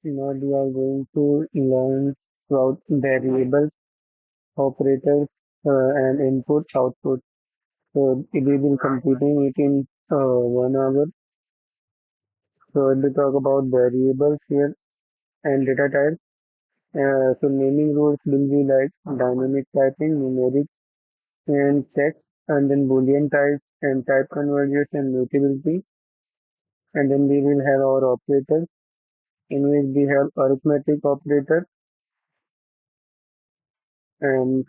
Now we are going to learn about variables, operators, and input output. So we will completing it in 1 hour. So we'll talk about variables here and data types. So naming rules will be like dynamic typing, numeric and text, and then Boolean types and type conversion and mutability. And then we will have our operators in which we have arithmetic operator and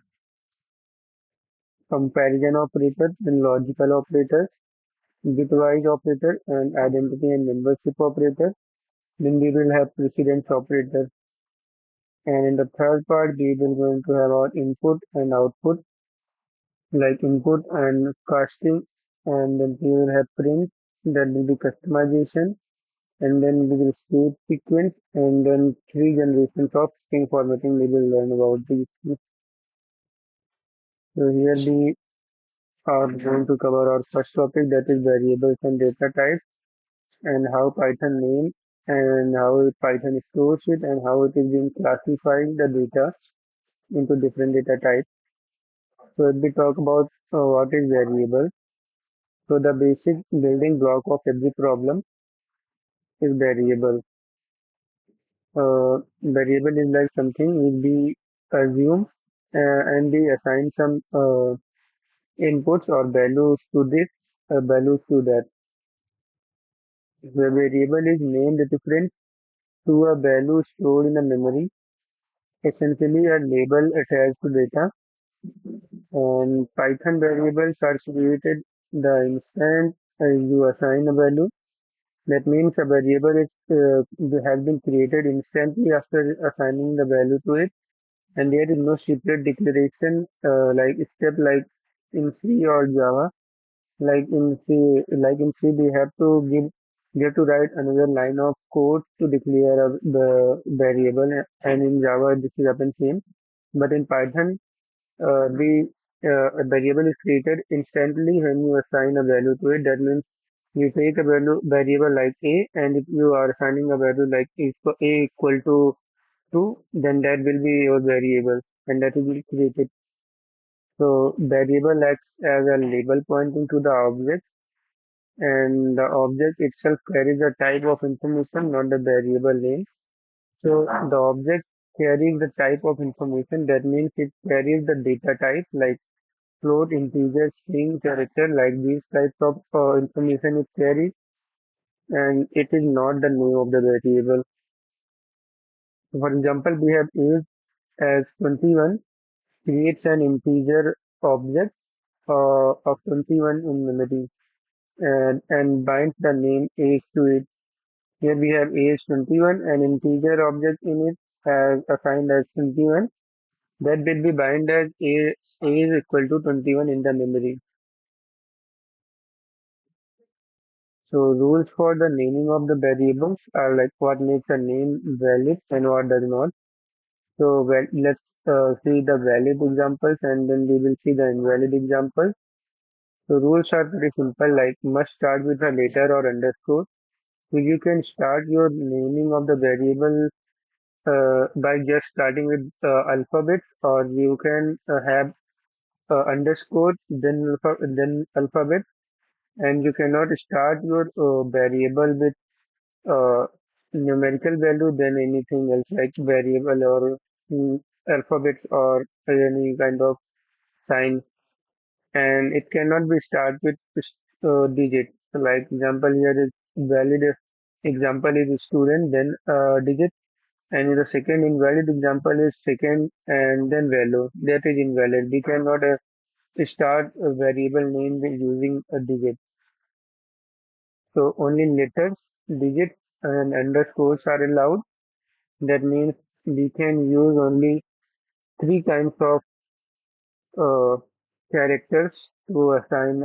comparison operator, then logical operator, bitwise operator, and identity and membership operator. Then we will have precedence operator. And in the third part, we will going to have our input and output, like input and casting. And then we will have print, that will be customization. And then we will state sequence, and then three generations of string formatting we will learn about these. So here we are going to cover our first topic, that is variables and data types, and how Python name and how Python stores it and how it is being classifying the data into different data types. So if we talk about what is variable, so the basic building block of every problem is variable. Variable is like something which we assume and we assign some inputs or values to this, values to that. The variable is named different to a value stored in a memory, essentially a label attached to data. And Python variables are created the instant you assign a value. That means a variable has been created instantly after assigning the value to it, and there is no secret declaration like step like in C or Java. Like in C, we have to get to write another line of code to declare the variable, and in Java this is happen same. But in Python, the a variable is created instantly when you assign a value to it. That means you take a variable like a, and if you are assigning a value like a equal to 2, then that will be your variable, and that will be created. So variable acts as a label pointing to the object, and the object itself carries a type of information, not the variable name. So the object carries the type of information. That means it carries the data type like float, integer, string, character, like these types of information it carries, and it is not the name of the variable. For example, we have age as 21 creates an integer object of 21 in memory and binds the name age to it. Here we have age 21, an integer object in it as assigned as 21. That will be bind as age equal to 21 in the memory. So rules for the naming of the variables are like what makes a name valid and what does not. So let's see the valid examples, and then we will see the invalid examples. So rules are pretty simple, like must start with a letter or underscore. So you can start your naming of the variable by just starting with alphabets, or you can have underscore then alphabet, and you cannot start your variable with numerical value then anything else like variable or alphabets or any kind of sign, and it cannot be start with digit. Like example here is valid example is student then digit, and the second invalid example is second and then value. That is invalid. We cannot start a variable name with using a digit. So only letters, digits, and underscores are allowed. That means we can use only three kinds of uh, characters to assign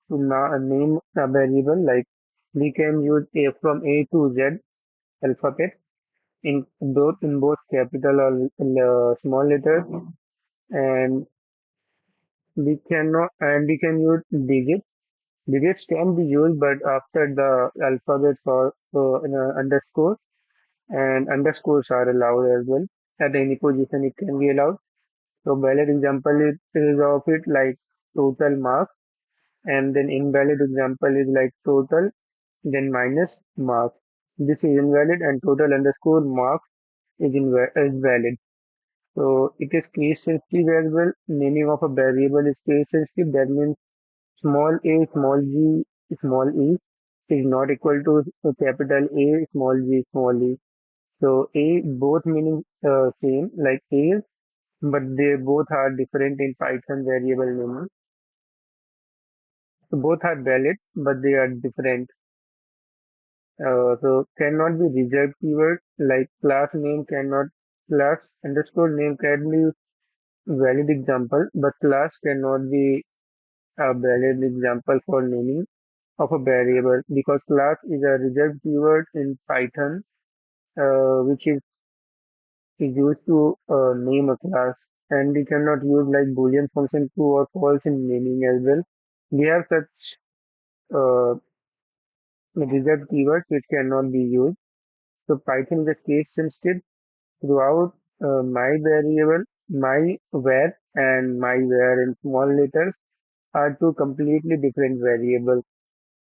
name a variable. Like we can use a from A to Z alphabet in both capital or small letters, and we can use digits. Digits can be used, but after the alphabets or underscore. and underscores are allowed as well. At any position it can be allowed. So valid example is of it like total marks, and then invalid example is like total then minus marks. This is invalid and total underscore marks is valid. So it is case sensitive as well. Naming of a variable is case sensitive. That means small a, small g, small e is not equal to capital A, small g, small e. So A both meaning same like A, but they both are different in Python variable naming. So both are valid, but they are different. So cannot be reserved keyword like class name cannot class underscore name can be valid example, but class cannot be a valid example for naming of a variable because class is a reserved keyword in Python, which is used to name a class, and we cannot use like Boolean function true or false in naming as well. We have such uh, reserved keywords which cannot be used. So Python is a case sensitive throughout my variable, my where and my where in small letters are two completely different variables.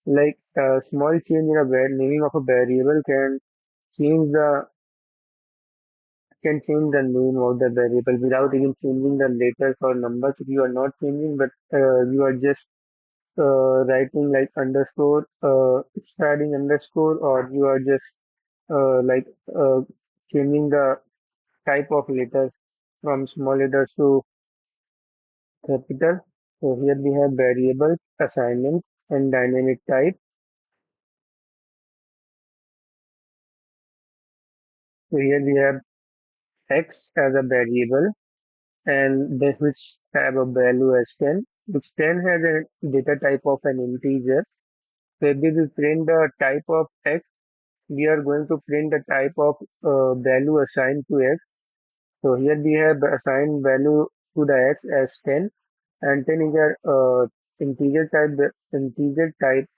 Like a small change in a naming of a variable change the change the name of the variable without even changing the letters or numbers. If you are not changing, but you are just writing like underscore, starting underscore, or you are just like changing the type of letters from small letters to capital. So here we have variable, assignment, and dynamic type. So here we have x as a variable and this which have a value as 10, which 10 has a data type of an integer. So if we will print the type of x, we are going to print the type of value assigned to x. So here we have assigned value to the x as 10, and 10 is a integer type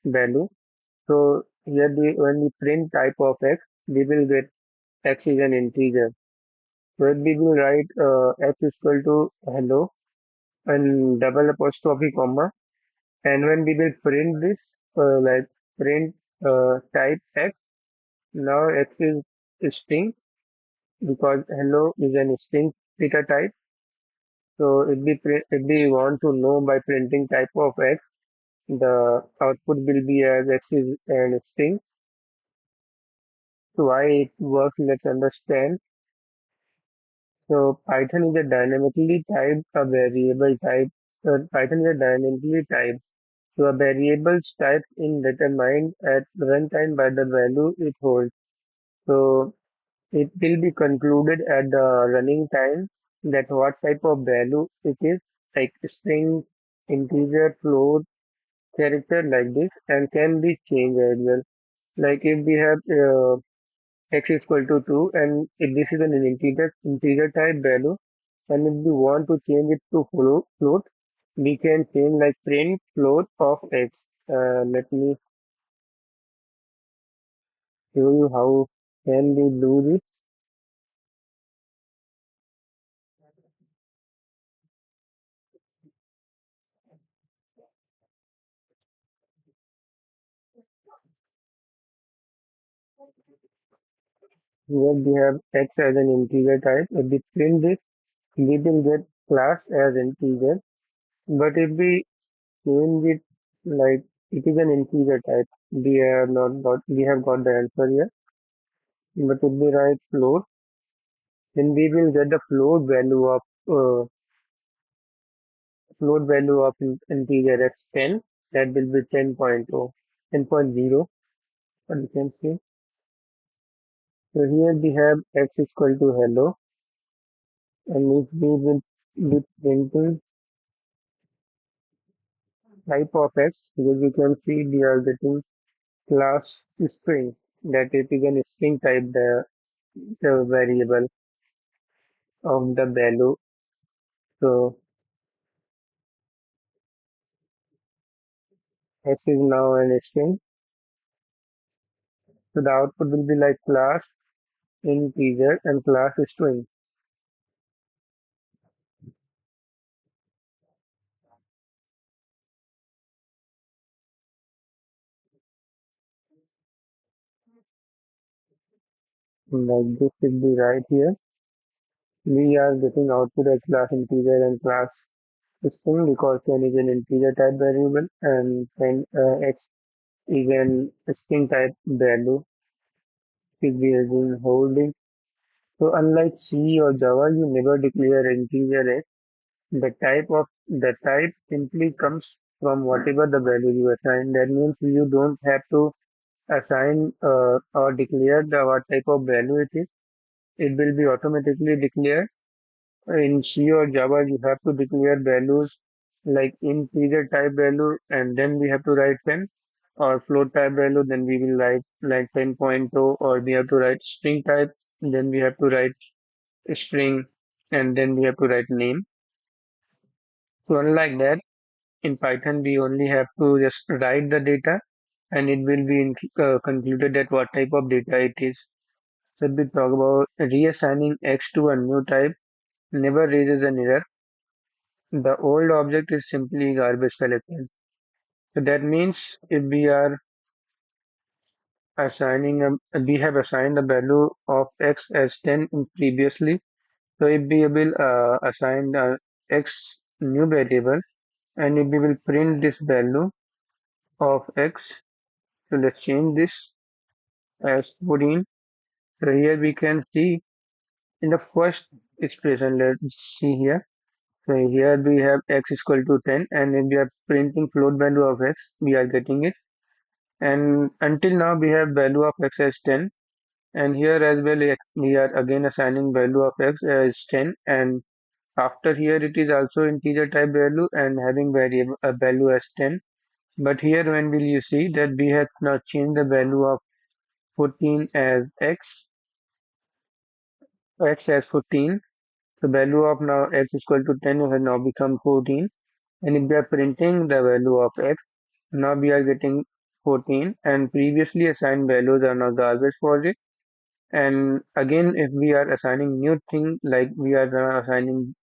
value. So here when we print type of x, we will get x is an integer. So if we will write x is equal to hello and double apostrophe comma, and when we will print this like print type x, now x is string because hello is an string data type. So if we want to know by printing type of x, the output will be as x is an string. So why it works, let's understand. So Python is a dynamically typed a variable type. Python is a dynamically typed. So a variable's type is determined at runtime by the value it holds. So it will be concluded at the running time that what type of value it is, like string, integer, float, character like this, and can be changed as well. Like if we have x is equal to 2 and if this is an integer type value, and if we want to change it to float, we can change like print float of x. Let me show you how can we do this. Here we have x as an integer type. If we print this, we will get class as integer. But if we change it like it is an integer type, we have got the answer here. But if we write float, then we will get the float value of integer that's 10. That will be 10.0, 10.0. What you can see. So here we have x is equal to hello, and if we will be printing type of x, because you can see we are getting class string, that it is an string type the variable of the value. So x is now an string. So the output will be like class integer and class string. Like this should be right here. We are getting output as class integer and class string because 10 is an integer type variable and 10 x is an string type value which we are doing holding. So unlike C or Java, you never declare integer x. The type simply comes from whatever the value you assign. That means you don't have to assign or declare the what type of value it is. It will be automatically declared. In C or Java, you have to declare values like integer type value, and then we have to write 10, or float type value, then we will write like 10.0, or we have to write string type, then we have to write string, and then we have to write name. So unlike that, in Python, we only have to just write the data, and it will be concluded that what type of data it is. So we talk about reassigning x to a new type never raises an error. The old object is simply garbage collected. So that means if we are we have assigned the value of x as 10 previously. So if we will assign the x new variable, and if we will print this value of x, so let's change this as 14. So here we can see in the first expression, let's see here. So here we have x is equal to 10, and if we are printing float value of x, we are getting it. And until now we have value of x as 10, and here as well we are again assigning value of x as 10, and after here it is also integer type value and having variable a value as 10. But here when will you see that we have now changed the value of 14 as x as 14. So value of now x is equal to 10 has now become 14, and if we are printing the value of x, now we are getting 14, and previously assigned values are now garbage for it. And again, if we are assigning new thing, like we are assigning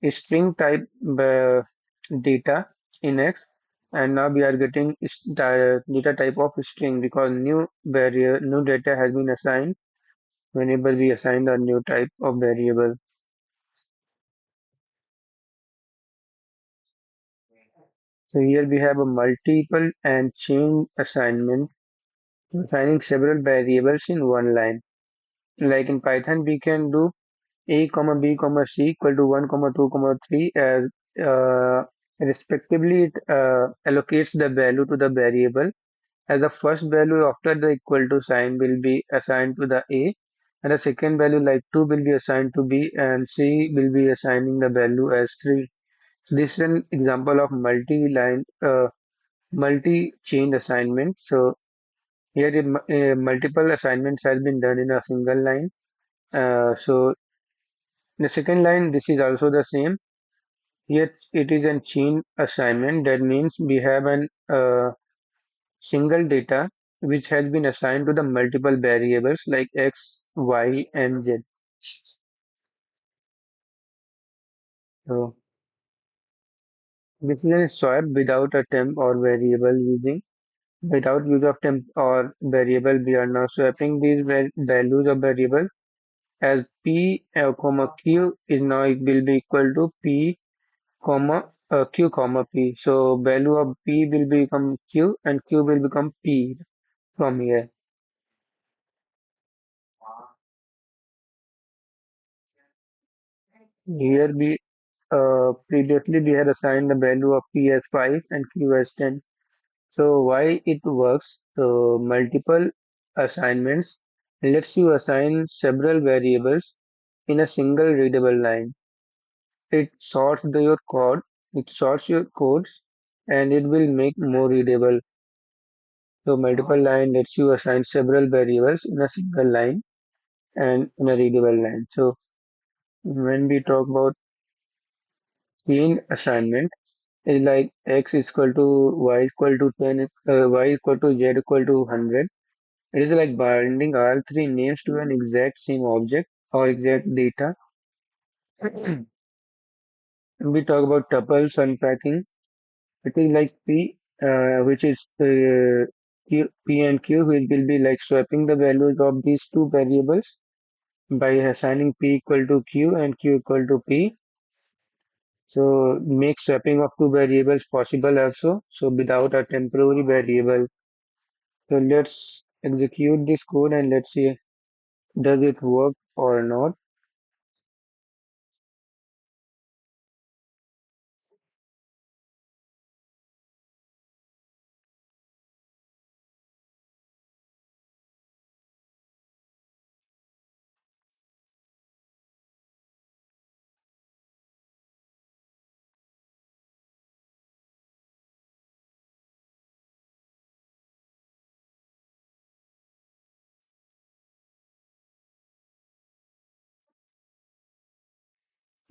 a string type data in X, and now we are getting data type of string because new data has been assigned whenever we assign a new type of variable. So here we have a multiple and chain assignment, assigning several variables in one line. Like in Python, we can do a comma b comma c equal to 1 comma 2 comma 3 as uh, respectively. It allocates the value to the variable, as the first value after the equal to sign will be assigned to the a, and the second value like 2 will be assigned to b, and c will be assigning the value as 3. So this is an example of multi-line multi-chain assignment. So here multiple assignments has been done in a single line. So the second line, this is also the same. Yet it is a chain assignment. That means we have an single data which has been assigned to the multiple variables like x, y, and z. So this is a swap without a temp or variable using. Without use of temp or variable, we are now swapping these values of variable, as p comma q is now it will be equal to p comma q comma p. So value of p will become q and q will become p from here. Here we previously we had assigned the value of p as 5 and q as 10. So why it works? So multiple assignments lets you assign several variables in a single readable line. Your code, it sorts your codes, and it will make more readable. So multiple line lets you assign several variables in a single line and in a readable line. So when we talk about chain assignment, is like x is equal to y equal to 10, y equal to z equal to 100. It is like binding all three names to an exact same object or exact data. We talk about tuples unpacking. It is like P, which is P and Q, which will be like swapping the values of these two variables by assigning P equal to Q and Q equal to P. So make swapping of two variables possible also. So without a temporary variable. So let's execute this code and let's see does it work or not.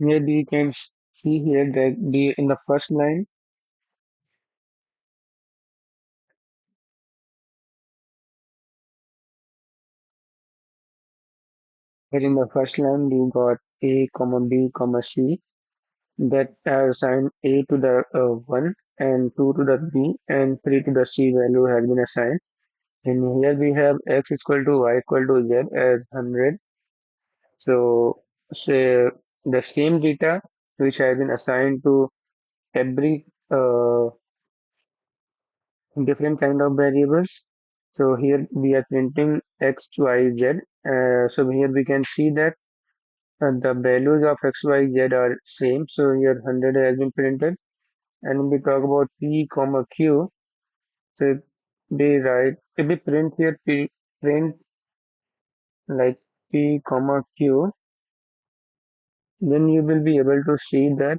Here we can see here that the in the first line, here in the first line we got A comma B comma C that are assigned A to the 1 and 2 to the B and 3 to the C value has been assigned. And here we have x equal to y equal to z as 100. So say the same data which has been assigned to every different kind of variables. So here we are printing x, y, z. So here we can see that the values of x, y, z are same. So here 100 has been printed. And when we talk about p comma q, so we write if we print here p print like p comma q, then you will be able to see that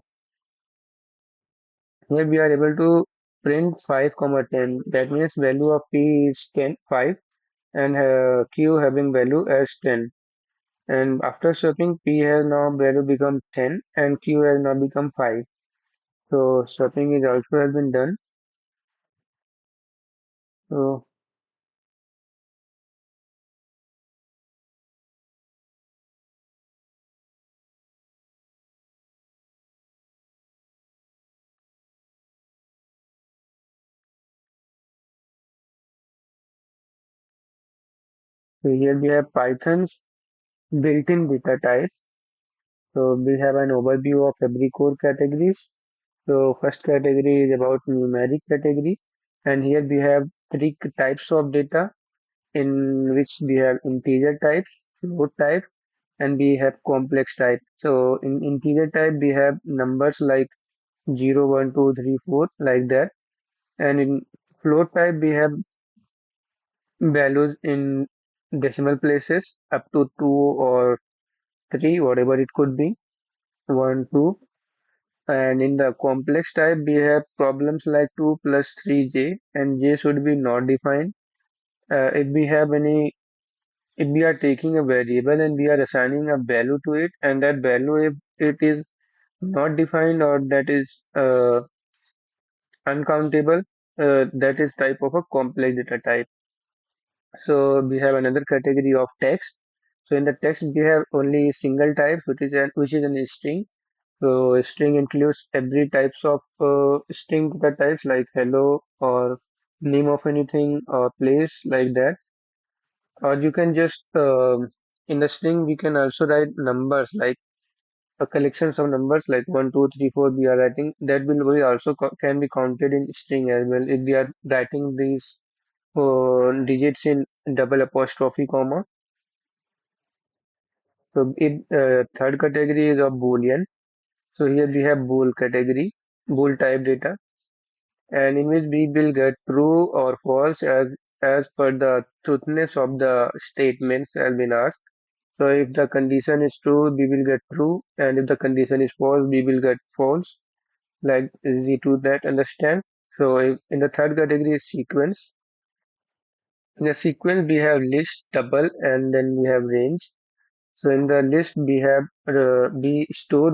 here we are able to print 5 comma 10. That means value of p is 10 5 and q having value as 10. And after swapping, p has now value become 10 and q has now become 5. So swapping is also has been done. So, so here we have Python's built-in data types. So we have an overview of every core categories. So first category is about numeric category, and here we have three types of data in which we have integer type, float type, and we have complex type. So in integer type we have numbers like 0, 1, 2, 3, 4 like that, and in float type we have values in decimal places up to 2 or 3, whatever it could be, 1, 2. And in the complex type, we have problems like 2 plus 3j, and j should be not defined. If we have any, if we are taking a variable and we are assigning a value to it, and that value, if it is not defined or that is uncountable, that is type of a complex data type. So we have another category of text. So in the text, we have only single type, which is an string. So string includes every types of string data types like hello or name of anything or place like that. Or you can just in the string we can also write numbers like a collections of numbers like 1, 2, 3, 4 we are writing that will be also can be counted in string as well if we are writing these digits in double apostrophe comma. So it third category is of Boolean. So here we have bool category, bool type data, and in which we will get true or false as per the truthness of the statements has been asked. So if the condition is true, we will get true, and if the condition is false, we will get false. Like easy to that understand. So if, in the third category is sequence. In the sequence we have list, double, and then we have range. So in the list we store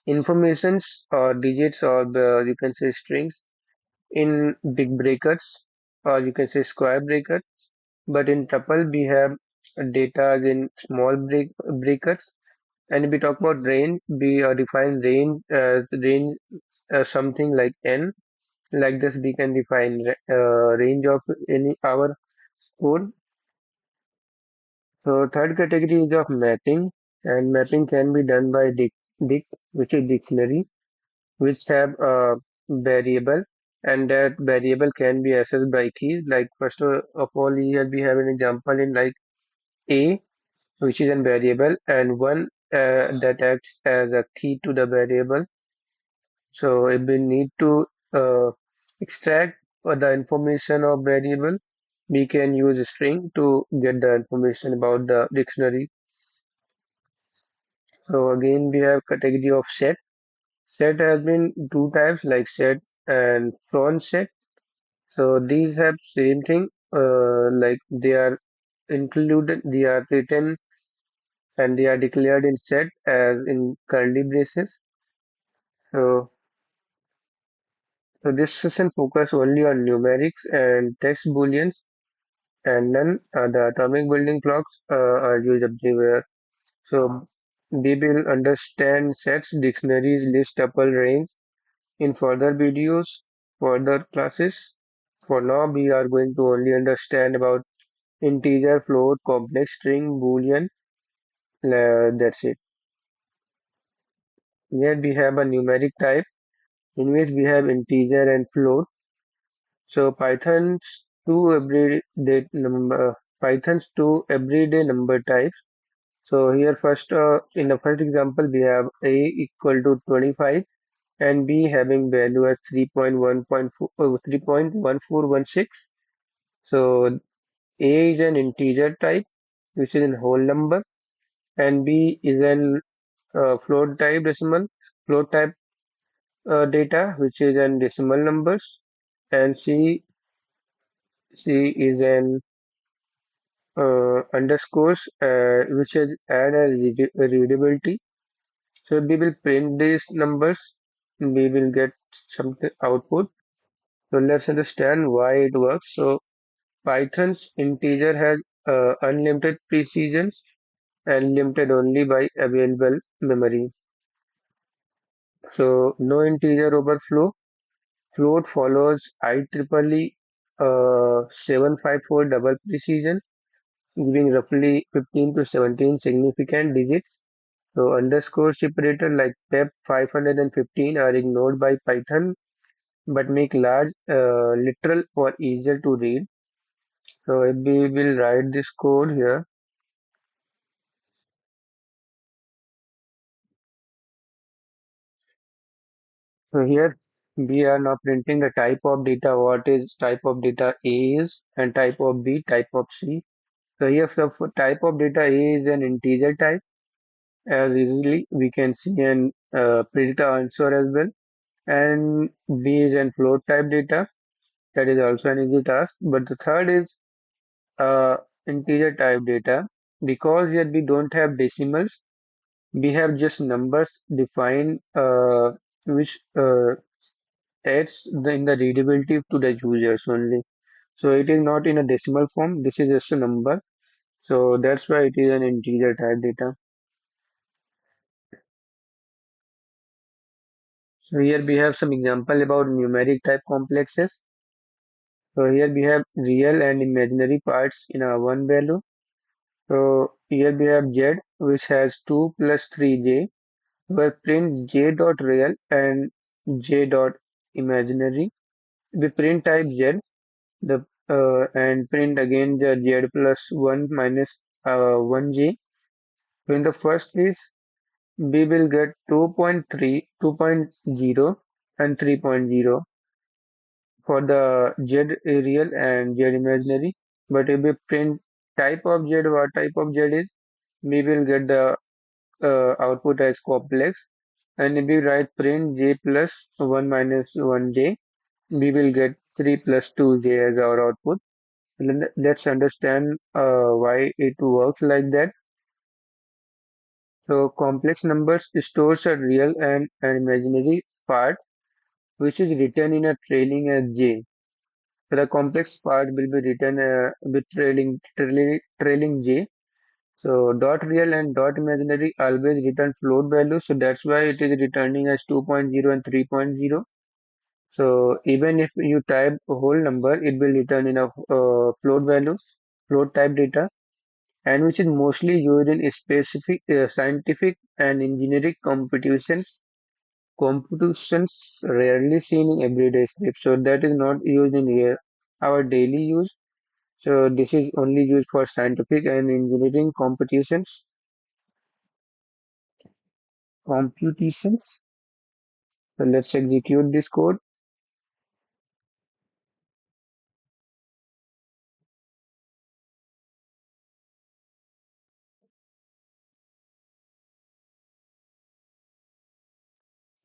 informations or digits or the you can say strings in big brackets. or you can say square brackets. But in tuple, we have data in small brackets. And if we talk about range, we define range as something like n. Like this, we can define range of any our code. So third category is of mapping, and mapping can be done by which is dictionary, which have a variable, and that variable can be accessed by keys. Like first of all, here we have an example in like a, which is a variable, and one that acts as a key to the variable. So if we need to extract the information of variable, we can use a string to get the information about the dictionary. So again, we have category of set. Set has been two types like set and from set. So these have same thing, like they are included, they are written and they are declared in set as in curly braces. So, so this session focus only on numerics and text booleans, and then the atomic building blocks are used everywhere. So we will understand sets, dictionaries, list, tuple, range in further videos, further classes. For now, we are going to only understand about integer, float, complex string, boolean. That's it. Here we have a numeric type in which we have integer and float. So Python's two everyday number types. So here first in the first example we have a equal to 25 and b having value as 3.1416. So a is an integer type which is in whole number, and b is an float type data which is in decimal numbers, and c is an underscores which is add a readability. So we will print these numbers, we will get some output. So let's understand why it works. So Python's integer has unlimited precisions and limited only by available memory. So no integer overflow. Float follows IEEE 754 double precision, giving roughly 15 to 17 significant digits. So underscore separator like PEP 515 are ignored by Python but make large literal or easier to read. So if we will write this code here. So here we are now printing the type of data, what is type of data A is, and type of B, type of C. So here for type of data A is an integer type, as easily we can see and print the answer as well. And B is an float type data, that is also an easy task. But the third is integer type data. Because here we don't have decimals, we have just numbers defined which adds in the readability to the users only. So it is not in a decimal form. This is just a number. So that's why it is an integer type data. So here we have some example about numeric type complexes. So here we have real and imaginary parts in a one value. So here we have z, which has 2 plus 3j, where print j dot real and j dot imaginary. We print type z, the and print again the z plus 1 minus 1j. So in the first case, we will get 2.3, 2.0 and 3.0 for the z real and z imaginary. But if we print type of z, what type of z is, we will get the output as complex. And if we write print j plus 1 minus 1j, we will get 3 plus 2j as our output. Let's understand why it works like that. So complex numbers stores a real and an imaginary part which is written in a trailing as j. So the complex part will be written with trailing j. So dot real and dot imaginary always return float value. So that's why it is returning as 2.0 and 3.0. So even if you type a whole number, it will return in a float value, float type data, and which is mostly used in specific scientific and engineering computations rarely seen in everyday script. So that is not used in our daily use. So this is only used for scientific and engineering computations. So let's execute this code.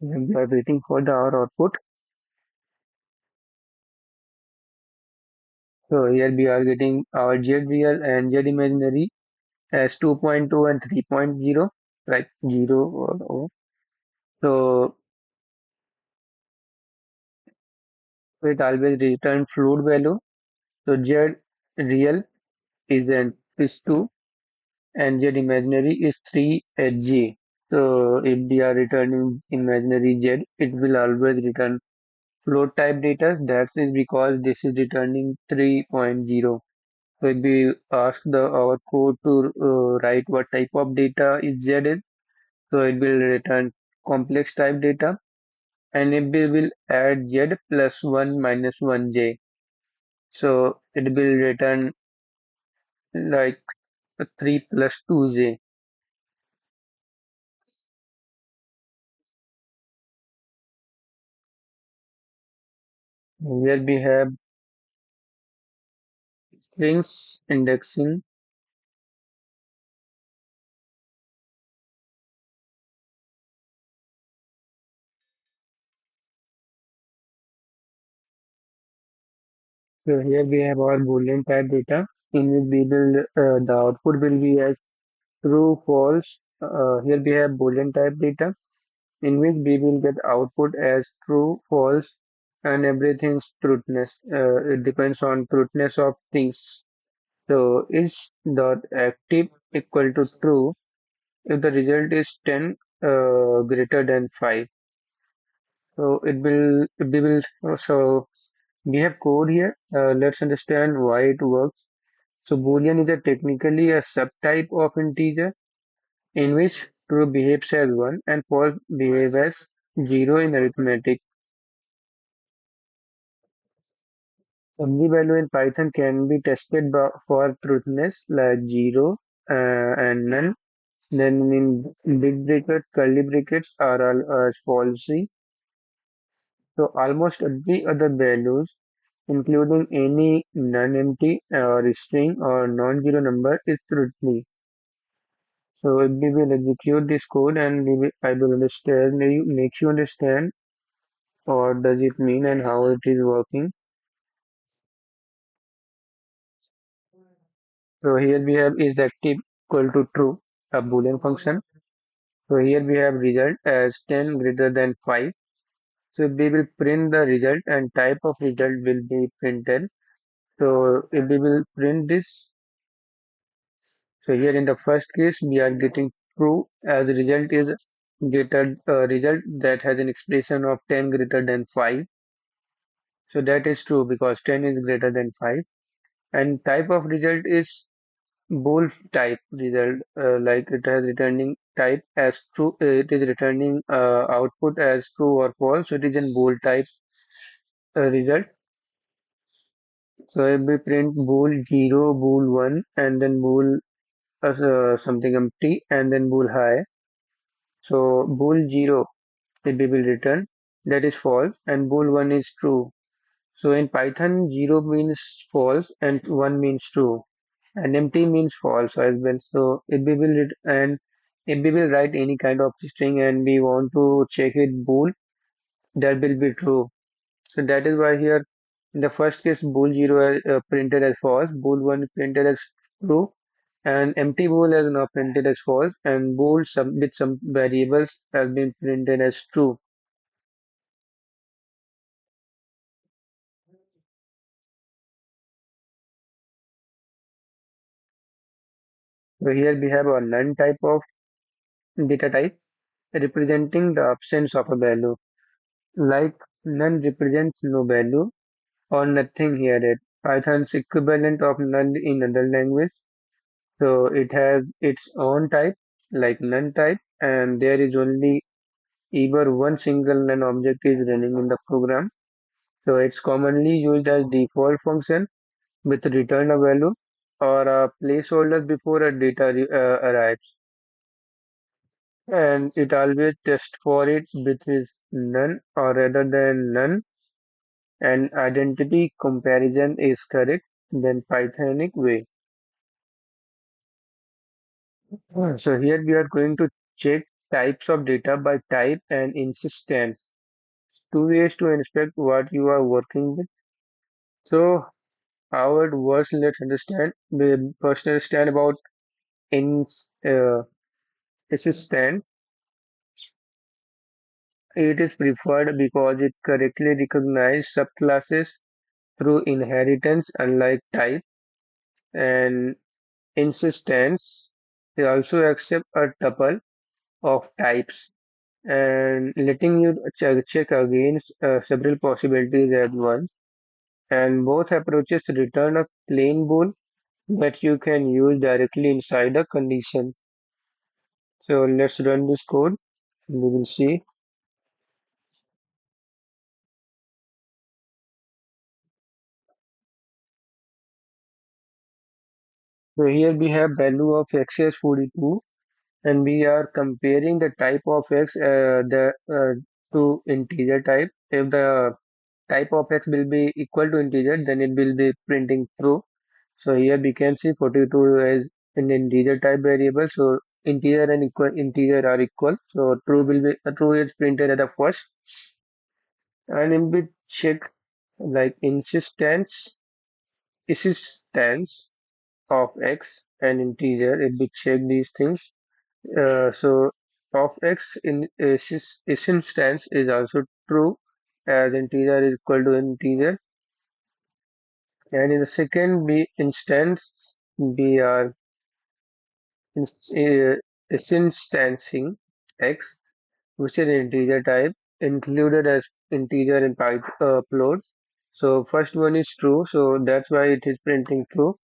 We are waiting for our output. So here we are getting our Z real and Z imaginary as 2.2 and 3.0, like 0 or O. So it always return float value. So Z real is 2 and Z imaginary is 3 at G. So if we are returning imaginary Z, it will always return float type data. That is because this is returning 3.0. So if we ask our code to write what type of data is Z is, so it will return complex type data. And if we will add Z plus 1 minus 1J, so it will return like 3 plus 2J. Here we have strings indexing. So here we have our Boolean type data in which we will the output will be as true, false. Here we have Boolean type data in which we will get output as true, false, and everything's truthness. It depends on truthness of things. So is dot active equal to true if the result is 10 greater than 5. So so we have code here. Let's understand why it works. So Boolean is a technically a subtype of integer in which true behaves as 1 and false behaves as 0 in arithmetic. Some value in Python can be tested for truthness like 0 and none. Then in big bracket, curly brackets are all falsy. So almost every other values, including any non-empty or string or non-zero number, is truthful. So we will execute this code and I will understand, make you understand what does it mean and how it is working. So here we have is active equal to true, a boolean function. So here we have result as 10 greater than 5. So we will print the result and type of result will be printed. So if we will print this, so here in the first case we are getting true as the result is greater result that has an expression of 10 greater than 5. So that is true because 10 is greater than 5. And type of result is bool type result, like it has returning type as true, it is returning output as true or false. So it is in bool type result. So if we print bool 0, bool 1, and then bool something empty, and then bool high. So bool 0 if we will return that is false, and bool 1 is true. So in Python, 0 means false and 1 means true, and empty means false as well. So if we will and if we will write any kind of string and we want to check it bool, that will be true. So that is why here in the first case bool 0 is printed as false, bool 1 is printed as true, and empty bool is now printed as false, and bool with some variables has been printed as true. So here we have a none type of data type representing the absence of a value. Like none represents no value or nothing here at Python's equivalent of null in other language. So it has its own type, like none type, and there is only either one single none object is running in the program. So it's commonly used as default function with return a value or a placeholder before a data arrives. And it always tests for it with is none or rather than none, and identity comparison is correct then Pythonic way. So here we are going to check types of data by type and insistence. Two ways to inspect what you are working with. So how it works, let's understand. We first understand about in insistence. It is preferred because it correctly recognizes subclasses through inheritance, unlike type, and insistence. They also accept a tuple of types and letting you check against several possibilities at once. And both approaches return a plain bool that you can use directly inside a condition. So let's run this code. We will see. So here we have value of x is 42, and we are comparing the type of x to integer type. If the type of x will be equal to integer, then it will be printing true. So here we can see 42 is an integer type variable. So integer and equal integer are equal. So true is printed at the first. And in bit check like insistence of x and integer. If we check these things, so of x in instance is also true as integer is equal to integer. And in the second b instance, we are instancing x, which is integer type, included as integer in Python upload. So first one is true, so that's why it is printing true.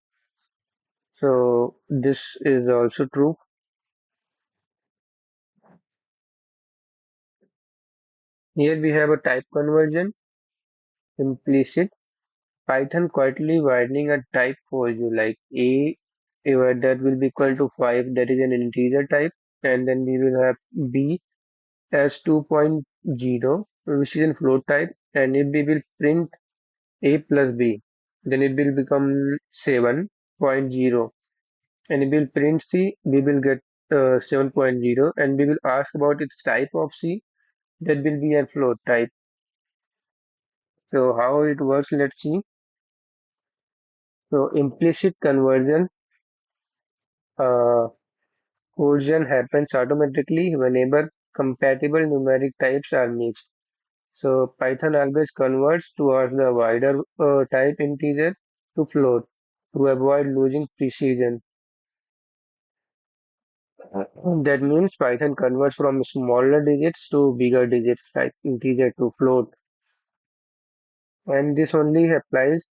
So this is also true. Here we have a type conversion, implicit. Python quietly widening a type for you, like that will be equal to 5, that is an integer type, and then we will have b as 2.0, which is in float type, and if we will print a plus b, then it will become 7.0, and if we will print c, we will get 7.0, and we will ask about its type of c, that will be a float type. So how it works, let's see. So implicit conversion uh, coercion happens automatically whenever compatible numeric types are mixed. So Python always converts towards the wider type integer to float to avoid losing precision. That means Python converts from smaller digits to bigger digits like integer to float. And this only applies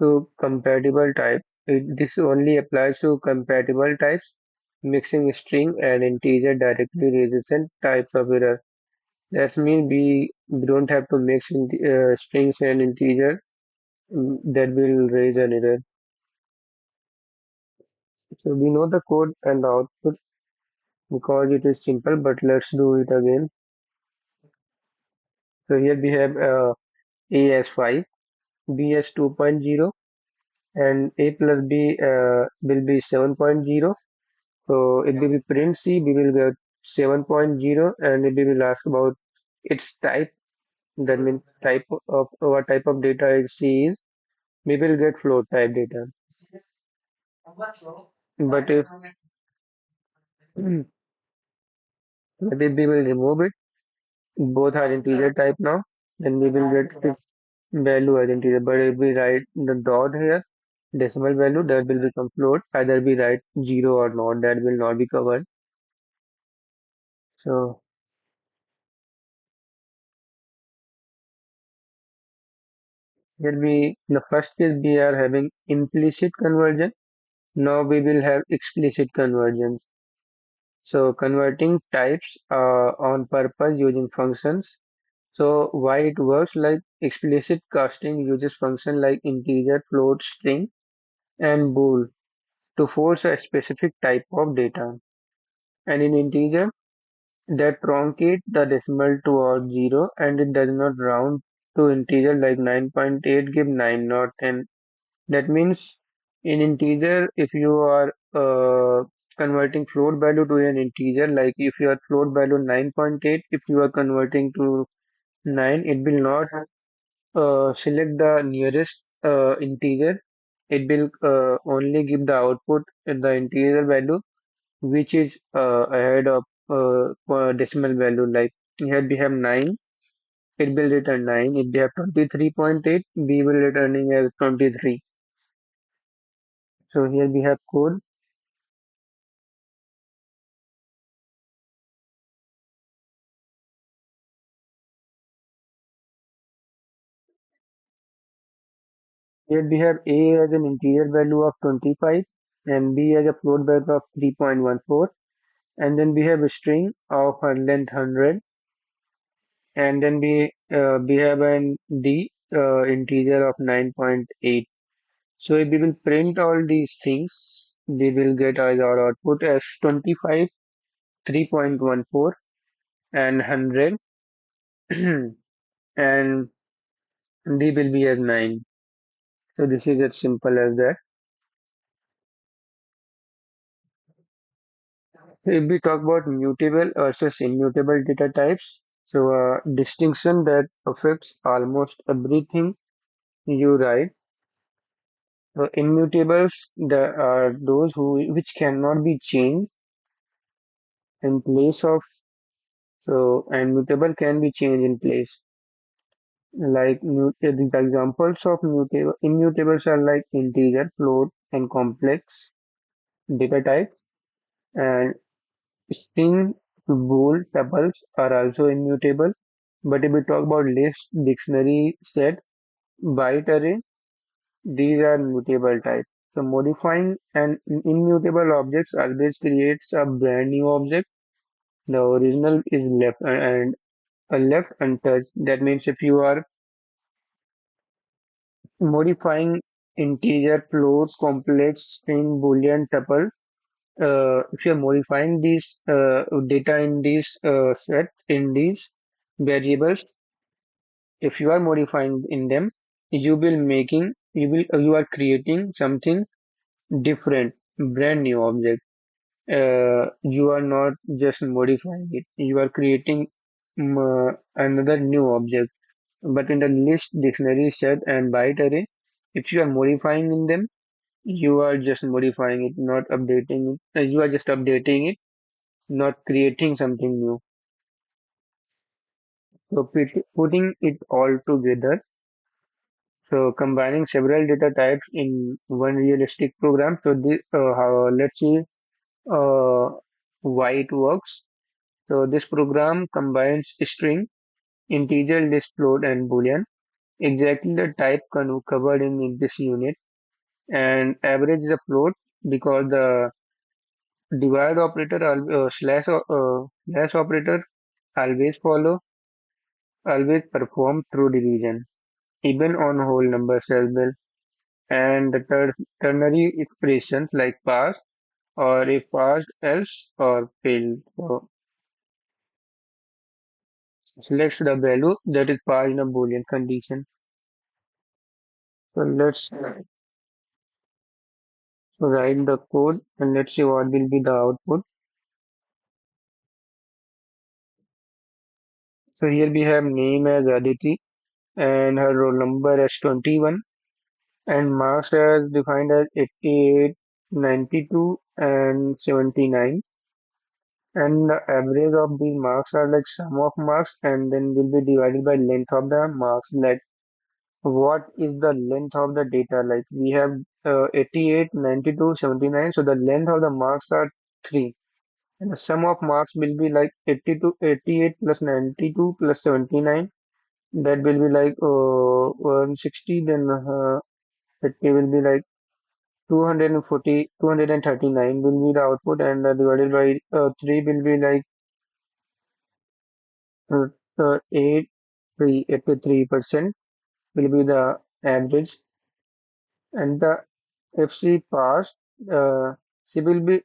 to compatible type. This only applies to compatible types. Mixing string and integer directly raises a types of error. That means we don't have to mix in strings and integer. That will raise an error. So we know the code and the output because it is simple, but let's do it again. So here we have A as 5, B as 2.0, and A plus B will be 7.0. So if we will print C, we will get 7.0, and if we will ask about its type, that means type of what type of data is C is, we will get float type data. But if but if we will remove it, both are integer type now, then we will get its value as integer. But if we write the dot here, decimal value that will become float, either we write 0 or not, that will not be covered. So here the first case we are having implicit conversion. Now we will have explicit conversions. So converting types on purpose using functions. So why it works, like explicit casting uses function like integer, float, string, and bool to force a specific type of data. And in integer, that truncate the decimal toward 0 and it does not round to integer like 9.8 give 9 not 10. That means in integer, if you are converting float value to an integer, like if your float value 9.8, if you are converting to 9, it will not select the nearest integer. It will only give the output in the integer value which is ahead of decimal value. Like here we have 9, it will return 9. If we have 23.8, we will returning as 23. So here we have code. Here we have A as an integer value of 25 and B as a float value of 3.14, and then we have a string of length 100, and then we have an D integer of 9.8. So if we will print all these things, we will get as our output as 25, 3.14, and 100, and D will be as 9. So this is as simple as that. If we talk about mutable versus immutable data types, so a distinction that affects almost everything you write. So immutables there are those which cannot be changed in place of, so and mutable can be changed in place. Like the examples of immutables are like integer, float, and complex data type, and string, bool, tuples are also immutable. But if we talk about list, dictionary, set, byte array, these are mutable type. So modifying an immutable object always creates a brand new object. The original is left and left untouched. That means if you are modifying integer, float, complex, string, boolean, tuple, if you are modifying these data in these set in these variables, if you are modifying in them, you are creating something different, brand new object. You are not just modifying it, you are creating another new object. But in the list, dictionary, set, and byte array, if you are modifying in them, you are just modifying it, not updating it. You are just updating it, not creating something new. So putting it all together, so combining several data types in one realistic program. So let's see uh, why it works. So this program combines string, integer, list, float, and boolean, exactly the type covered in this unit, and average the float because the divide operator slash operator always follow always perform through division, even on whole numbers as well. And the ternary expressions like pass or if passed else or failed. So selects the value that is passed in a Boolean condition. So let's write the code and let's see what will be the output. So here we have name as Aditi and her roll number as 21 and marks as defined as 88, 92 and 79. And the average of these marks are like sum of marks and then will be divided by length of the marks. Like what is the length of the data. Like we have 88, 92, 79. So the length of the marks are 3. And the sum of marks will be like 82, 88 plus 92 plus 79. That will be like 160. Then it will be like 240, 239 will be the output, and divided by 3 will be like uh, 8, 83% will be the average. And the if she passed, she will be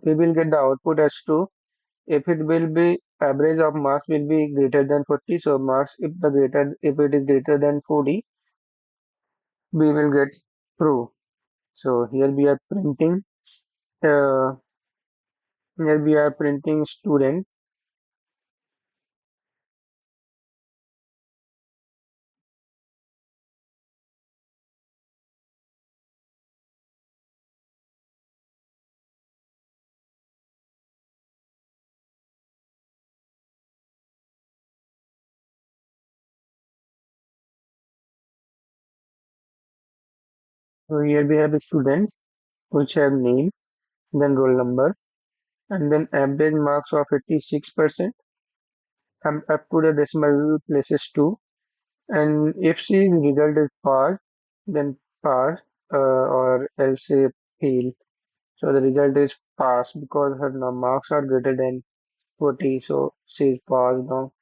we will get the output as true. If it will be average of marks will be greater than 40, so marks if it is greater than 40, we will get true. So uh, here we are printing student. So here we have students which have name, then roll number, and then average marks of 86%, up to the decimal places too. And if the result is passed, then pass, or else say fail. So the result is pass because her marks are greater than 40, so she is passed now.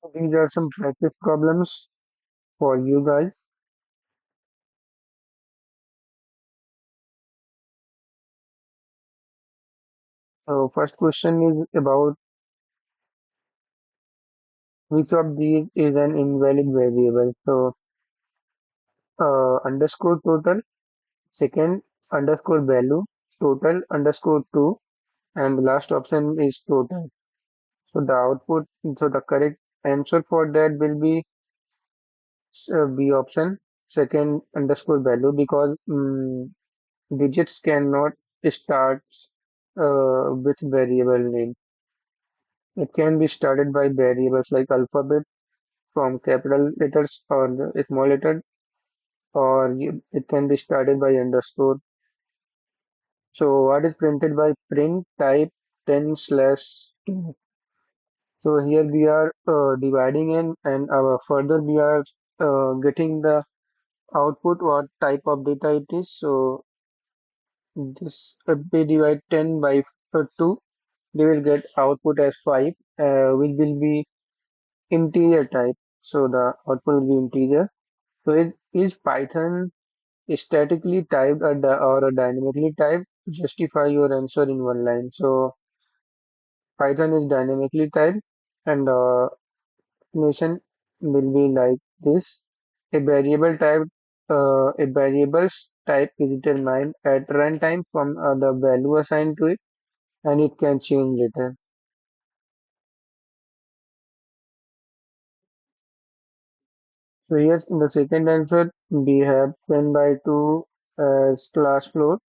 So these are some practice problems for you guys. So first question is about which of these is an invalid variable. So underscore total, second underscore value, total underscore 2, and the last option is total. So the output, so the correct answer for that will be B option, second underscore value, because digits cannot start with variable name. It can be started by variables like alphabet from capital letters or small letter, or it can be started by underscore. So what is printed by print type 10 slash 2? So here we are dividing in, and further we are getting the output what type of data it is. So this if we divide 10 by 2, we will get output as 5, which will be integer type. So the output will be integer. So is Python statically typed or a dynamically typed? Justify your answer in one line. So Python is dynamically typed, and nation will be like this. A variable type, a variable's type is determined at runtime from the value assigned to it, and it can change later. So yes, in the second answer, we have 10 by 2 as class float,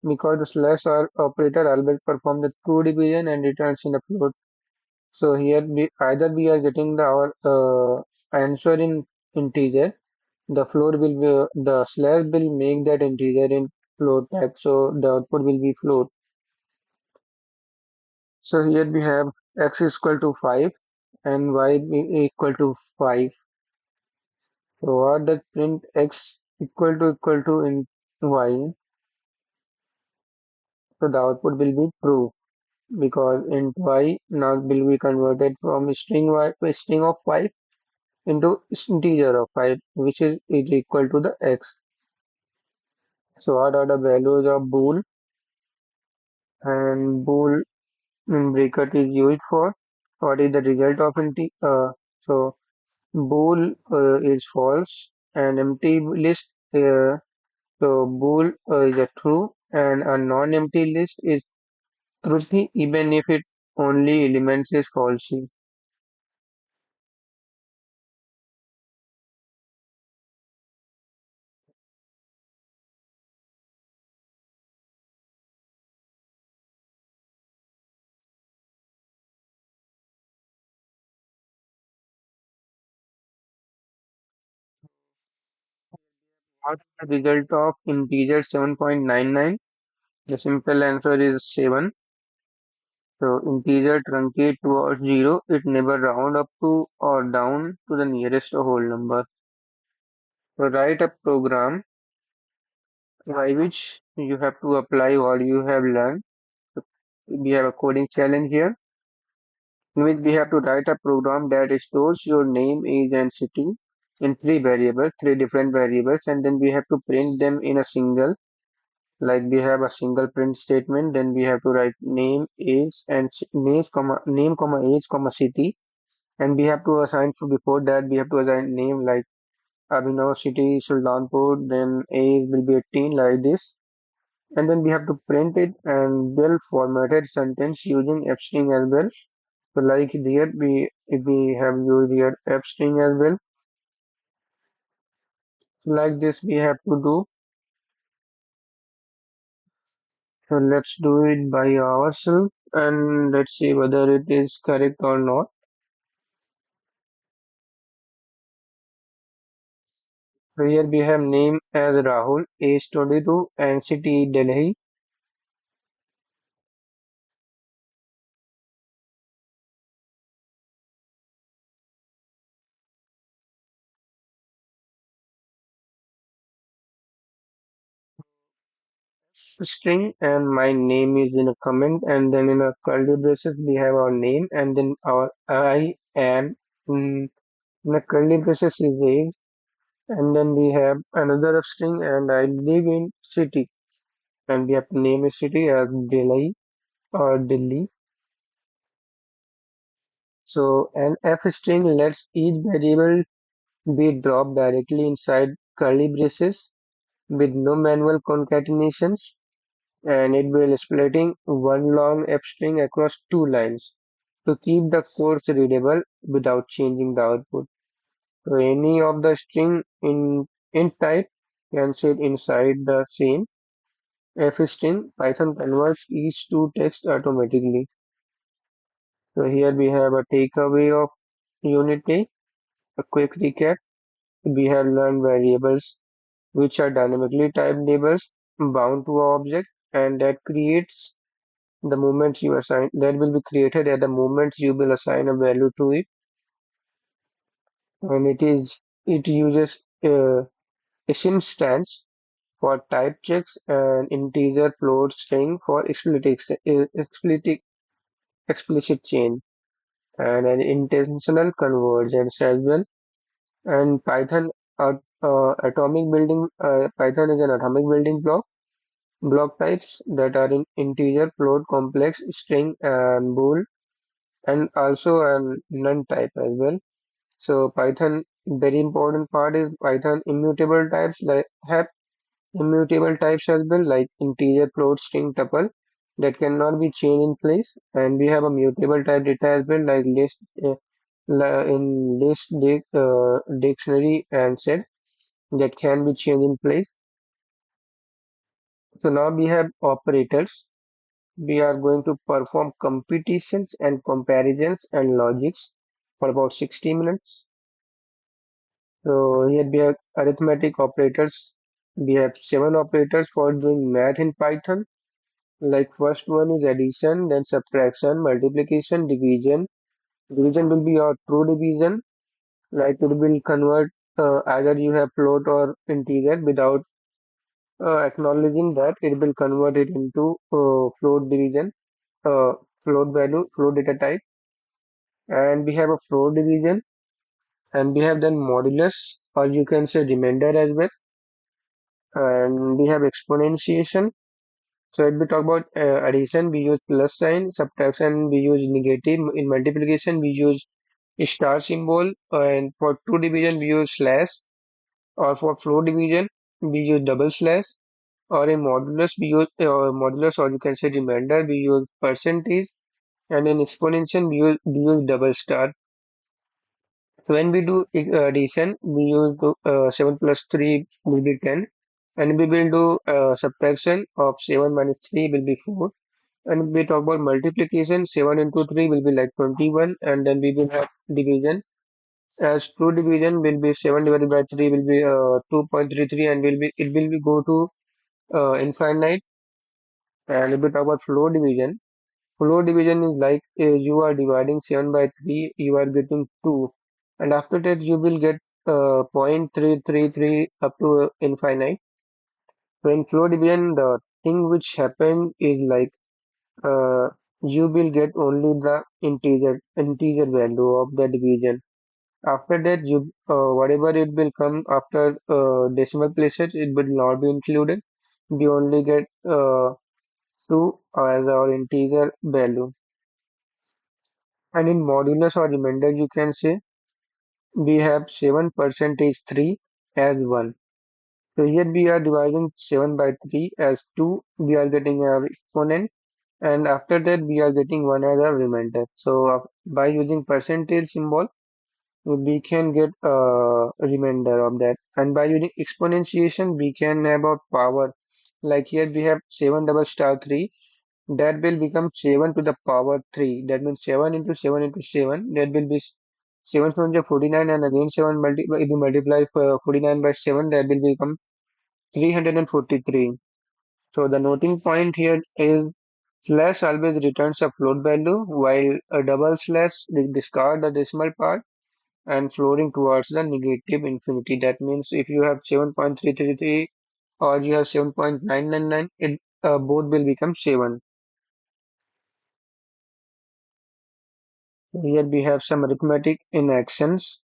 because the slash or operator always performs the true division and returns in a float. So here either we are getting our answer in integer. The float will be the slash will make that integer in float type, so the output will be float. So here we have x is equal to 5 and equal to 5. So what does print x equal to in y? So the output will be true, because int y now will be converted from string of 5 into integer of 5, which is equal to the x. So what are the values of bool, and bool bracket is used for? What is the result of so bool is false, and empty list, so bool is a true, and a non-empty list is truthy even if it only elements is falsy. What is the result of integer 7.99? The simple answer is 7. So integer truncate towards 0. It never round up to or down to the nearest whole number. So write a program by which you have to apply what you have learned. So we have a coding challenge here, in which we have to write a program that stores your name, age, and city in three variables, three different variables, and then we have to print them in a single. Like we have a single print statement, then we have to write name, age, and name, comma age, comma city, and we have to assign for before that we have to assign name like Abhinav city Sultanpur, then age will be 18 like this, and then we have to print it and build formatted sentence using F string as well. So like here we if we have used here F string as well. So like this we have to do. So let's do it by ourselves and let's see whether it is correct or not. So here we have name as Rahul, age 22 and city Delhi. String and my name is in a comment, and then in a curly braces we have our name, and then our I am in a curly braces is age, and then we have another string and I live in city, and we have to name a city as Delhi or Delhi. So an F string lets each variable be dropped directly inside curly braces with no manual concatenations, and it will splitting one long F string across two lines to keep the codes readable without changing the output. So any of the string in type can sit inside the same F string. Python converts each to text automatically. So here we have a takeaway of unit A. A quick recap. We have learned variables which are dynamically typed labels bound to an object, and that creates the moment you assign that will be created at the moment you will assign a value to it, and it uses instance for type checks and integer float string for explicit change and an intentional convergence as well. And Python is an atomic building block types that are in integer, float, complex, string, and bool, and also a none type as well. So Python, very important part is Python immutable types that have immutable types as well, like integer, float, string, tuple that cannot be changed in place, and we have a mutable type data as well, like dictionary and set that can be changed in place. So now we have operators. We are going to perform computations and comparisons and logics for about 60 minutes. So here we have arithmetic operators. We have seven operators for doing math in Python. Like first one is addition, then subtraction, multiplication, division. Division will be your true division. Like it will convert either you have float or integer without acknowledging that it will convert it into float division, uh, float value, float data type. And we have a float division, and we have then modulus, or you can say remainder as well. And we have exponentiation. So if we talk about addition, we use plus sign, subtraction, we use negative, in multiplication, we use star symbol, and for two division, we use slash, or for floor division, we use double slash, or in modulus, we use modulus, or you can say remainder, we use percentage, and in exponential, we use double star. So when we do addition, we use 7 plus 3 will be 10, and we will do subtraction of 7 minus 3 will be 4. And we talk about multiplication, 7 into 3 will be like 21, and then we will have division. as two division will be 7 divided by 3 will be 2.33 and will be go to infinite. And if we talk about floor division is like you are dividing 7 by 3, you are getting 2, and after that you will get 0.333 up to infinite. So in floor division, the thing which happen is like uh, you will get only the integer value of the division. After that, you whatever it will come after decimal places, it will not be included. We only get 2 as our integer value. And in modulus or remainder, you can say we have 7 percentage 3 as 1. So here we are dividing 7 by 3 as 2. We are getting our exponent, and after that we are getting 1 as a remainder. So by using percentage symbol, we can get a remainder of that. And by using exponentiation, we can have a power. Like here we have 7 double star 3. That will become 7 to the power 3. That means 7 into 7 into 7. That will be 7 from the 49, and again 7 if you multiply 49 by 7, that will become 343. So the noting point here is slash always returns a float value, while a double slash discard the decimal part and floating towards the negative infinity. That means if you have 7.333 or you have 7.999, it both will become 7. Here we have some arithmetic in actions.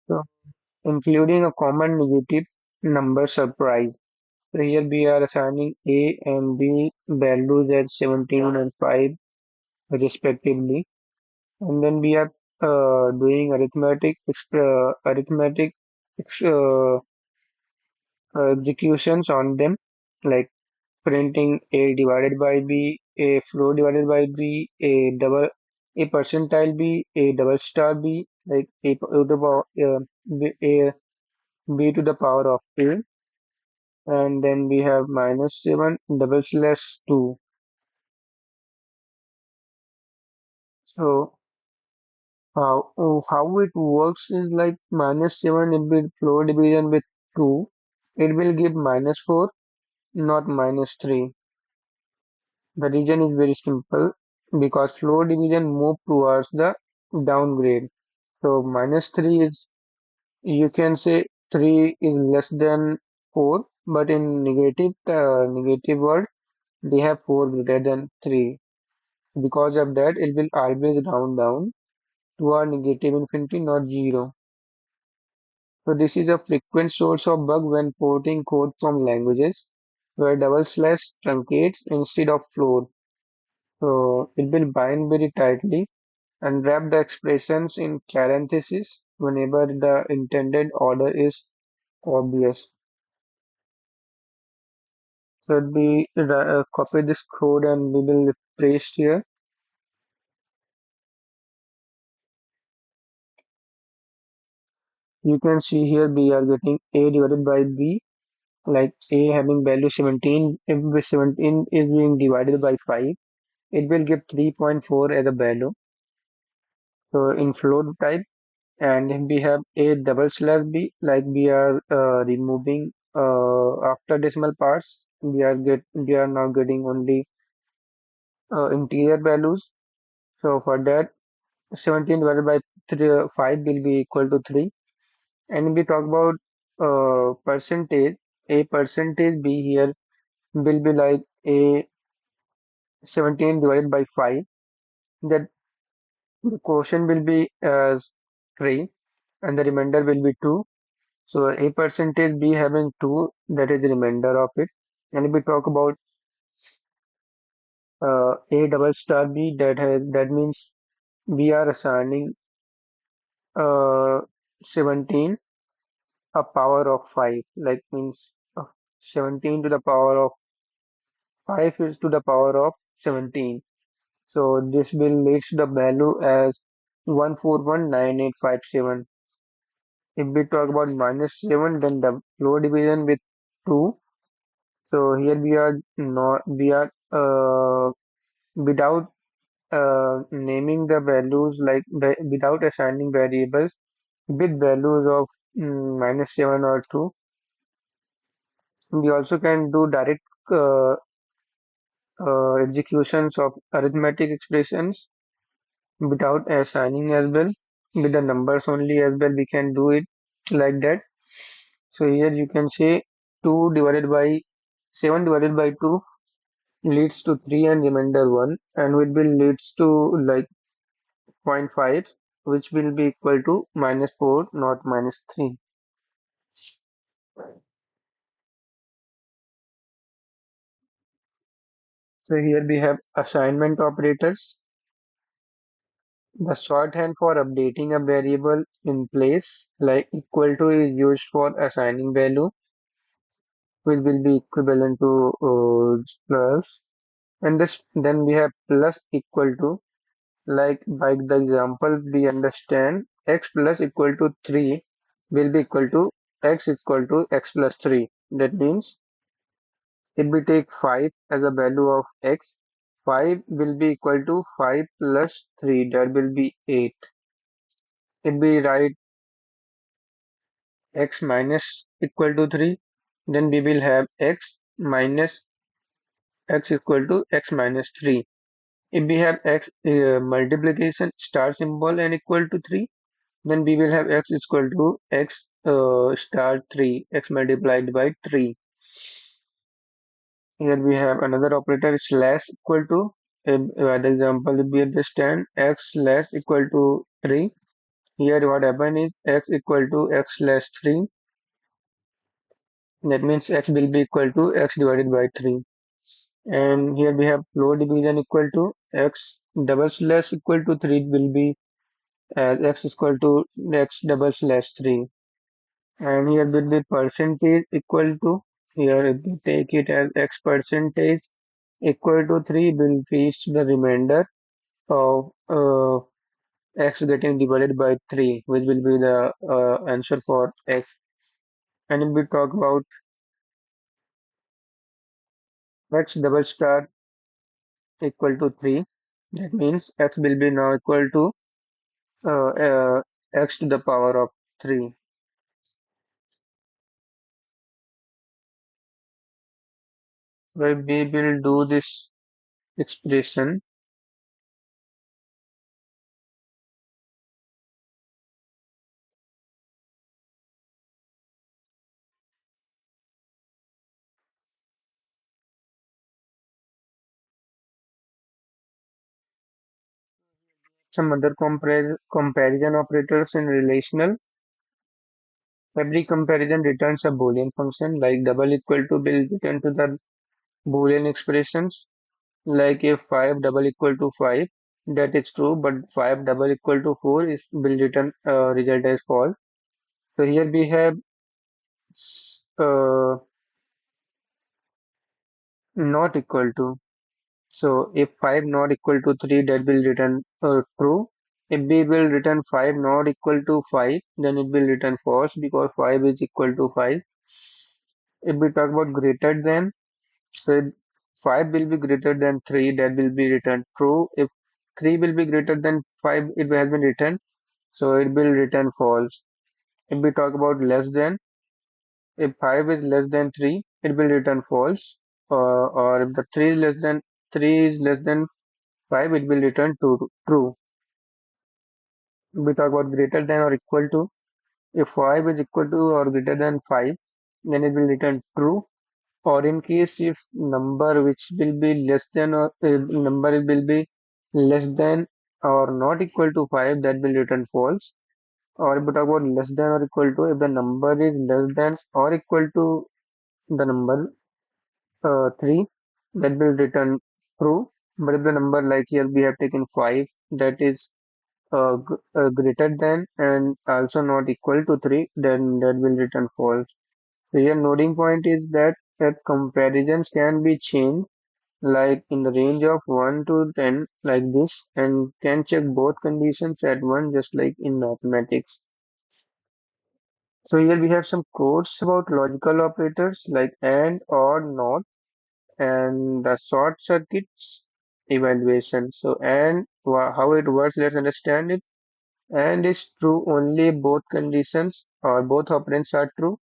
So including a common negative number surprise. So here we are assigning A and B values at 17 and 5 respectively. And then we are doing arithmetic ex- uh, executions on them, like printing A divided by B, A floor divided by B, A percentile B, A double star B, like to the power, B to the power of A, and then we have minus 7 double slash 2. So how it works is like minus 7 will be floor division with 2. It will give minus 4, not minus 3. The reason is very simple because floor division move towards the downgrade. So minus 3 is, you can say 3 is less than 4, but in negative word they have 4 greater than 3. Because of that, it will always round down to a negative infinity, not 0. So this is a frequent source of bug when porting code from languages where double slash truncates instead of floor. So it will bind very tightly and wrap the expressions in parentheses whenever the intended order is obvious. So we copy this code and we will paste here. You can see here we are getting A divided by B, like A having value 17. If the 17 is being divided by 5, it will give 3.4 as a value. So in float type, and if we have A double slash B, like we are removing after decimal parts, we are now getting only integer values. So for that, 17 divided by 5 will be equal to 3. And if we talk about percentage, A percentage B here will be like A 17 divided by 5. That the quotient will be as 3 and the remainder will be 2. So A percentage B having 2, that is the remainder of it. And if we talk about A double star B, that means we are assigning uh, 17 a power of 5, like means 17 to the power of 5 is to the power of 17. So this will leads to the value as 1419857. If we talk about minus 7, then the floor division with 2, So here we are not we are without naming the values like without assigning variables with values of -7 or 2. We also can do direct uh, executions of arithmetic expressions without assigning as well. With the numbers only as well, we can do it like that. So here you can say 2 divided by 7 divided by 2 leads to 3 and remainder 1, and which will leads to like zero point 0.5, which will be equal to -4, not -3. So here we have assignment operators. The shorthand for updating a variable in place, like equal to, is used for assigning value, which will be equivalent to plus. And this then we have plus equal to, like by the example we understand x plus equal to 3 will be equal to x plus 3. That means if we take 5 as a value of x, 5 will be equal to 5 plus 3, that will be 8. If we write x minus equal to 3, then we will have x minus x equal to x minus 3. If we have x multiplication star symbol and equal to 3, then we will have x equal to x star 3, x multiplied by 3. Here we have another operator slash equal to, the example if we understand x slash equal to 3. Here what happen is x equal to x slash 3. That means x will be equal to x divided by 3. And here we have floor division equal to x double slash equal to 3 will be as x is equal to x double slash 3. And here will be percentage equal to, here if we take it as x percentage equal to 3 will reach the remainder of x getting divided by 3, which will be the answer for x. And if we talk about x double star equal to 3, that means x will be now equal to uh, uh, x to the power of 3. Where we will do this expression, some other comparison operators in relational. Every comparison returns a Boolean function, like double equal to will return to the Boolean expressions. Like if 5 double equal to 5, that is true, but 5 double equal to 4 is will return result as false. So here we have uh, not equal to. So if 5 not equal to 3, that will return true. If we will return 5 not equal to 5, then it will return false because 5 is equal to 5. If we talk about greater than, so 5 will be greater than 3, that will be returned true. If 3 will be greater than 5, it has been returned, so it will return false. If we talk about less than, if 5 is less than 3, it will return false. Or if the 3 is less than 5, it will return true. We talk about greater than or equal to. If 5 is equal to or greater than 5, then it will return true. Or in case if number which will be less than or number will be less than or not equal to 5, that will return false. Or if we talk about less than or equal to, if the number is less than or equal to the number 3, that will return true. But if the number like here we have taken 5, that is greater than and also not equal to 3, then that will return false. So here noting point is that comparisons can be changed like in the range of 1 to 10 like this and can check both conditions at once just like in mathematics. So here we have some codes about logical operators like AND, OR, NOT, and the short circuits evaluation. So AND, how it works, let's understand it. AND is true only if both conditions or both operands are true,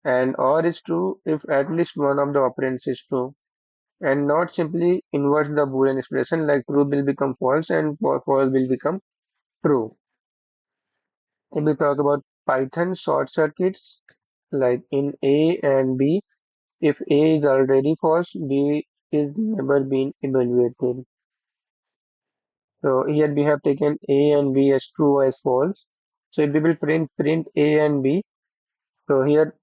and OR is true if at least one of the operands is true, and not simply inverts the Boolean expression like true will become false and false will become true. If we talk about Python short circuits, like in A and B, if A is already false, B is never been evaluated. So here we have taken A and B as true or as false. So if we will print A and B, so here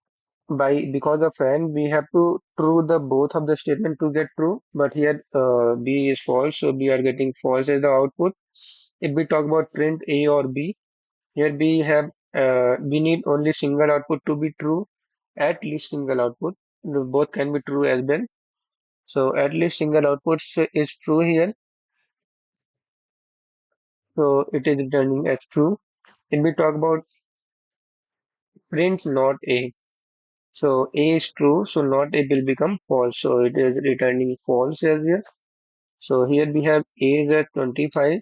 by because of n we have to true the both of the statement to get true. But here B is false, so we are getting false as the output. If we talk about print A or B, here we need only single output to be true, at least single output. Both can be true as well. So at least single output is true here. So it is returning as true. When we talk about print not A, so A is true, so not A will become false. So it is returning false as here. So here we have A is at 25.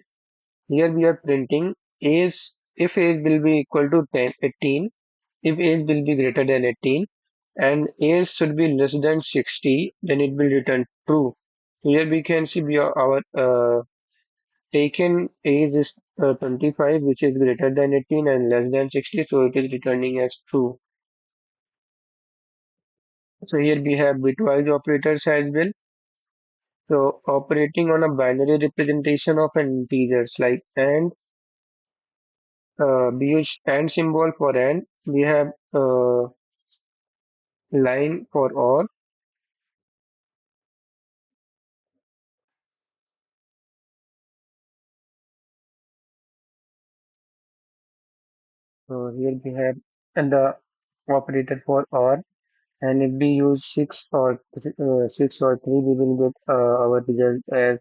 Here we are printing A's if age will be equal to 10, 18, if age will be greater than 18, and age should be less than 60, then it will return true. Here we can see our taken age is 25, which is greater than 18 and less than 60, so it is returning as true. So here we have bitwise operators as well. So operating on a binary representation of an integers like and we use and symbol for and. We have line for or. So here we have and the operator for or. And if we use six or three, we will get our result as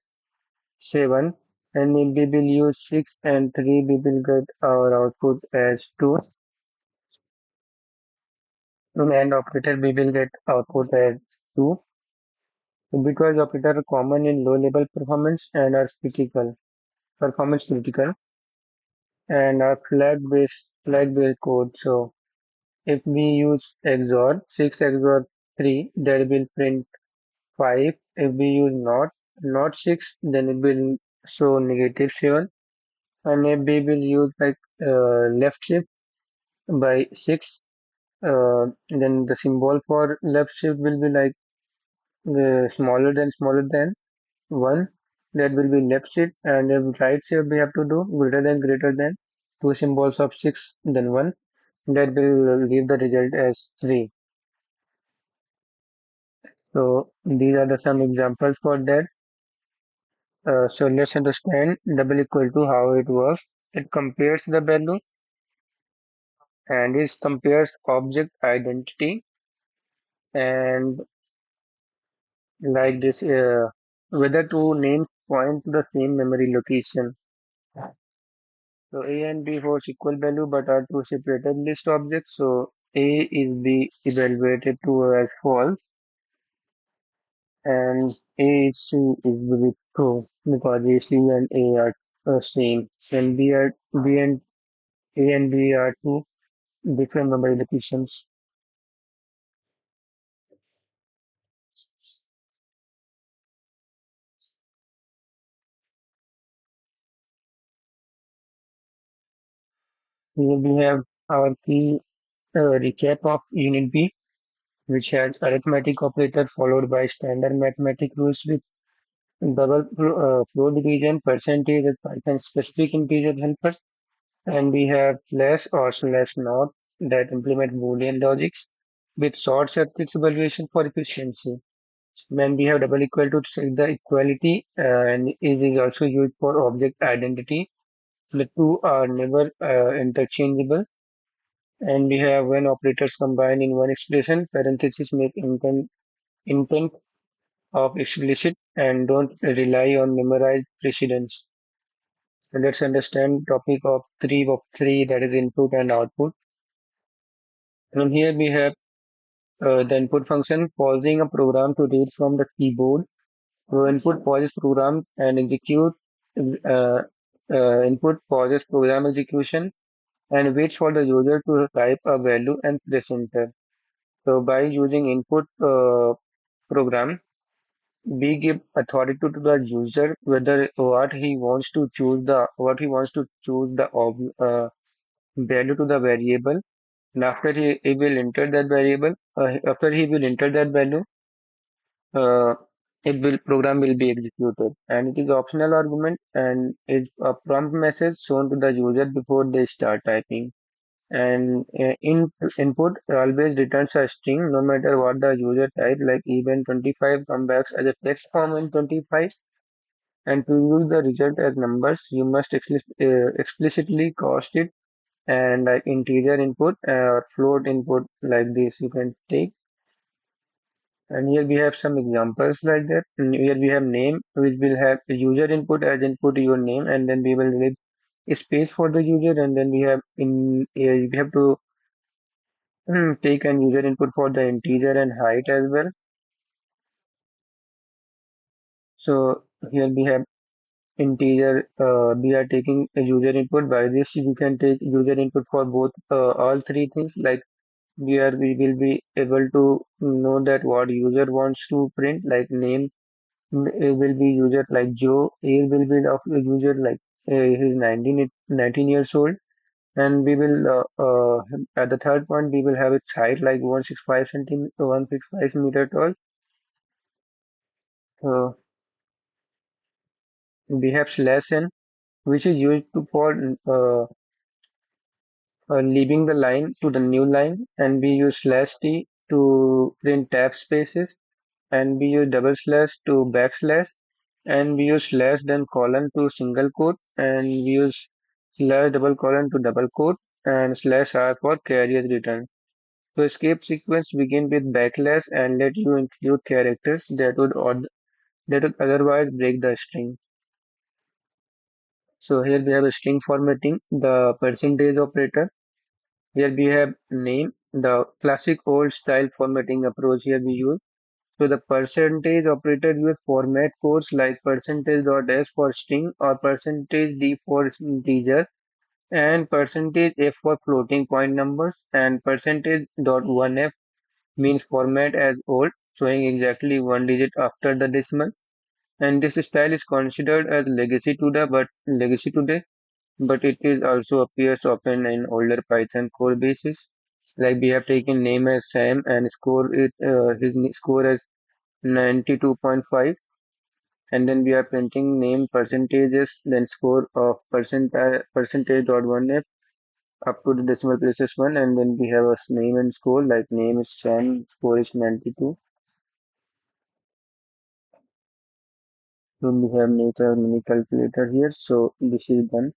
7. And if we will use 6 and 3, we will get our output as 2. In AND operator, we will get output as 2. Because operators are common in low-level performance and are performance critical, and are flag-based code. So if we use XOR 6 XOR 3, that will print 5. If we use not 6, then it will show negative 7. And if we will use like left shift by 6, then the symbol for left shift will be like smaller than 1. That will be left shift, and if right shift we have to do greater than two symbols of 6 then 1. That will give the result as 3. So these are the some examples for that. So let's understand double equal to how it works. It compares the value, and it compares object identity, and like this whether two names point to the same memory location. So A and B holds equal value but are two separated list objects. So A is be evaluated to as false, and C is be true because A, C and A are same. And B and A and B are two different memory locations. Here we have our key recap of Unit B, which has arithmetic operator followed by standard mathematical rules with double floor division, percentage, and Python specific integer helpers. And we have slash or slash not that implement Boolean logics with short circuits evaluation for efficiency. Then we have double equal to check the equality, and it is also used for object identity. The two are never interchangeable. And we have when operators combine in one expression, parentheses make intent of explicit and don't rely on memorized precedence. So let's understand topic of three, that is input and output. And here we have the input function pausing a program to read from the keyboard. So input pauses program and execute uh, input pauses program execution and waits for the user to type a value and press enter. So by using input program, we give authority to the user whether what he wants to choose the value to the variable, and after he will enter that variable. After he will enter that value, uh, it will program will be executed, and it is optional argument and is a prompt message shown to the user before they start typing. And input always returns a string no matter what the user type, like even 25 comes back as a text form in 25. And to use the result as numbers, you must explicitly cost it, and like integer input or float input like this you can take. And here we have some examples like that. And here we have name, which will have user input as input your name, and then we will leave a space for the user, and then we have we have to take an user input for the integer and height as well. So here we have integer. We are taking a user input. By this, we can take user input for both all three things. Like we will be able to know that what user wants to print, like name. It will be user like Joe. Age will be of the user like he's 19 years old, and we will at the third point we will have its height like 165 meter tall. So we have slash n, which is used for leaving the line to the new line, and we use slash t to print tab spaces, and we use double slash to backslash, and we use slash then colon to single quote, and we use slash double colon to double quote, and slash r for carrier return. So escape sequence begin with backslash and let you include characters that would otherwise break the string. So here we have a string formatting, the percentage operator. Here we have name, the classic old style formatting approach here we use. So the percentage operator use format codes like percentage dot %s for string or percentage %d for integer and percentage %f for floating point numbers, and percentage dot %1f means format as old, showing exactly one digit after the decimal. And this style is considered as legacy today, but it is also appears often in older Python core bases. Like we have taken name as Sam and score as 92.5, and then we are printing name percentages, then score of percentage dot one f up to the decimal places one, and then we have a name and score, like name is Sam, score is 92. Then we have make a mini calculator here, so this is done.